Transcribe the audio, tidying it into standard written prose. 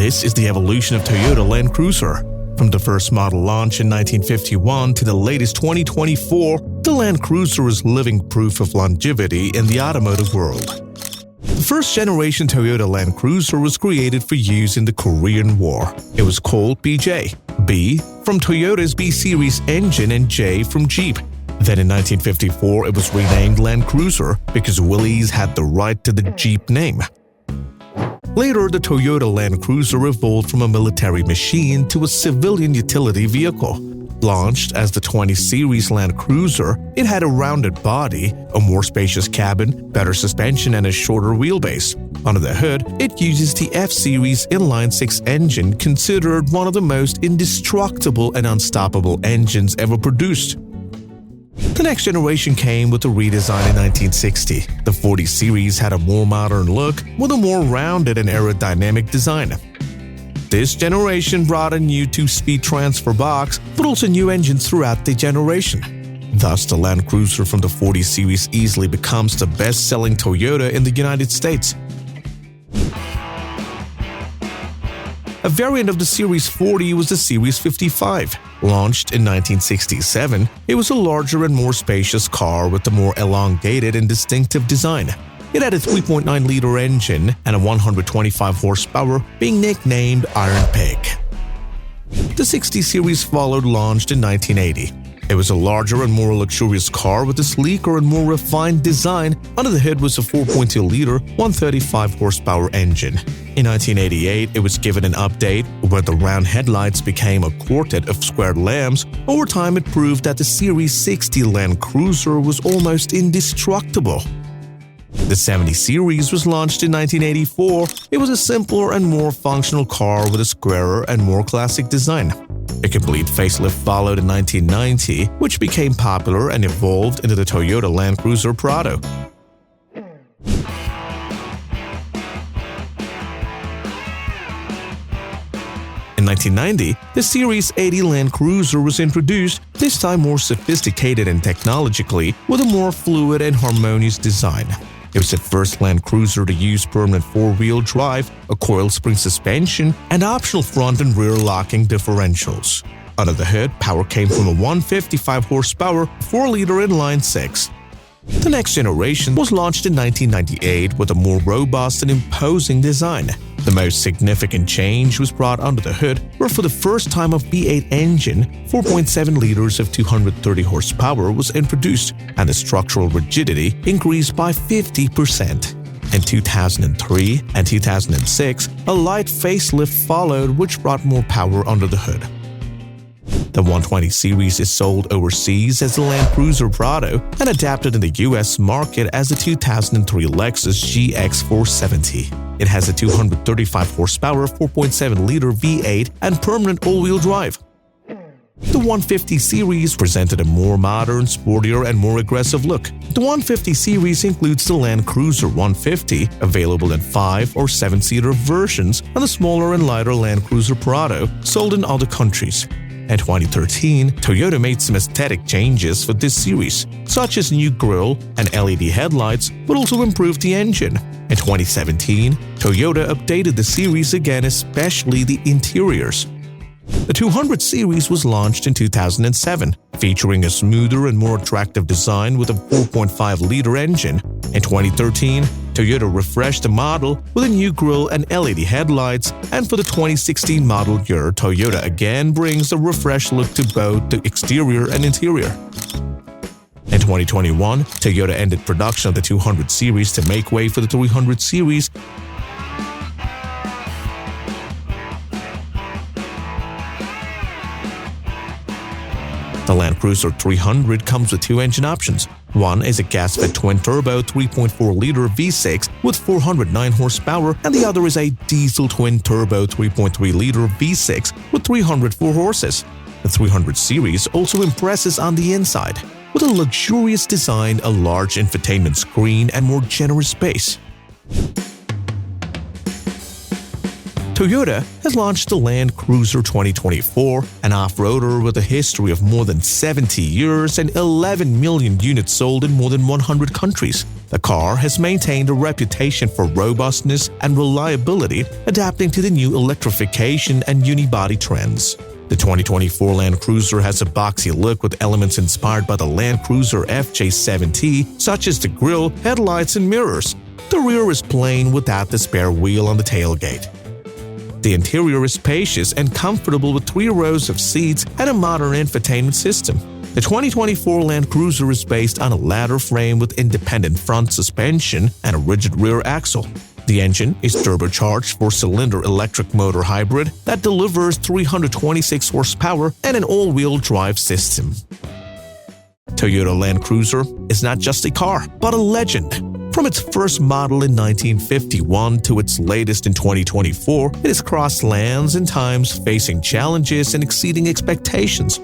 This is the evolution of Toyota Land Cruiser. From the first model launch in 1951 to the latest 2024, the Land Cruiser is living proof of longevity in the automotive world. The first-generation Toyota Land Cruiser was created for use in the Korean War. It was called BJ, B from Toyota's B Series engine and J from Jeep. Then in 1954, it was renamed Land Cruiser because Willys had the right to the Jeep name. Later, the Toyota Land Cruiser evolved from a military machine to a civilian utility vehicle. Launched as the 20 Series Land Cruiser, it had a rounded body, a more spacious cabin, better suspension, and a shorter wheelbase. Under the hood, it uses the F-Series inline-six engine, considered one of the most indestructible and unstoppable engines ever produced. The next generation came with a redesign in 1960. The 40 Series had a more modern look with a more rounded and aerodynamic design. This generation brought a new 2-speed transfer box, but also new engines throughout the generation. Thus, the Land Cruiser from the 40 Series easily becomes the best-selling Toyota in the United States. A variant of the Series 40 was the Series 55. Launched in 1967, it was a larger and more spacious car with a more elongated and distinctive design. It had a 3.9-liter engine and a 125 horsepower, being nicknamed Iron Pig. The 60 Series followed, launched in 1980. It was a larger and more luxurious car with a sleeker and more refined design. Under the hood was a 4.2-liter, 135 horsepower engine. In 1988, it was given an update where the round headlights became a quartet of squared lamps. Over time, it proved that the Series 60 Land Cruiser was almost indestructible. The 70 Series was launched in 1984. It was a simpler and more functional car with a squarer and more classic design. A complete facelift followed in 1990, which became popular and evolved into the Toyota Land Cruiser Prado. In 1990, the Series 80 Land Cruiser was introduced, this time more sophisticated and technologically, with a more fluid and harmonious design. It was the first Land Cruiser to use permanent four-wheel drive, a coil spring suspension, and optional front and rear locking differentials. Under the hood, power came from a 155 horsepower, 4-liter inline-six. The next generation was launched in 1998 with a more robust and imposing design. The most significant change was brought under the hood, where for the first time a V8 engine, 4.7 liters of 230 horsepower was introduced, and the structural rigidity increased by 50%. In 2003 and 2006, a light facelift followed, which brought more power under the hood. The 120 Series is sold overseas as the Land Cruiser Prado and adapted in the US market as the 2003 Lexus GX470. It has a 235 horsepower, 4.7-liter V8 and permanent all-wheel drive. The 150 Series presented a more modern, sportier, and more aggressive look. The 150 Series includes the Land Cruiser 150, available in 5- or 7-seater versions, and the smaller and lighter Land Cruiser Prado, sold in other countries. In 2013, Toyota made some aesthetic changes for this series, such as new grille and LED headlights, but also improved the engine. In 2017, Toyota updated the series again, especially the interiors. The 200 Series was launched in 2007, featuring a smoother and more attractive design with a 4.5-liter engine. In 2013, Toyota refreshed the model with a new grille and LED headlights, and for the 2016 model year, Toyota again brings a refreshed look to both the exterior and interior. In 2021, Toyota ended production of the 200 Series to make way for the 300 Series. The Land Cruiser 300 comes with two engine options. One is a gas-fed twin-turbo 3.4-liter V6 with 409 horsepower, and the other is a diesel twin-turbo 3.3-liter V6 with 304 horses. The 300 Series also impresses on the inside, with a luxurious design, a large infotainment screen, and more generous space. Toyota has launched the Land Cruiser 2024, an off-roader with a history of more than 70 years and 11 million units sold in more than 100 countries. The car has maintained a reputation for robustness and reliability, adapting to the new electrification and unibody trends. The 2024 Land Cruiser has a boxy look with elements inspired by the Land Cruiser FJ7T, such as the grille, headlights, and mirrors. The rear is plain without the spare wheel on the tailgate. The interior is spacious and comfortable with 3 rows of seats and a modern infotainment system. The 2024 Land Cruiser is based on a ladder frame with independent front suspension and a rigid rear axle. The engine is turbocharged 4-cylinder electric motor hybrid that delivers 326 horsepower and an all-wheel drive system. Toyota Land Cruiser is not just a car, but a legend. From its first model in 1951 to its latest in 2024, it has crossed lands and times, facing challenges and exceeding expectations.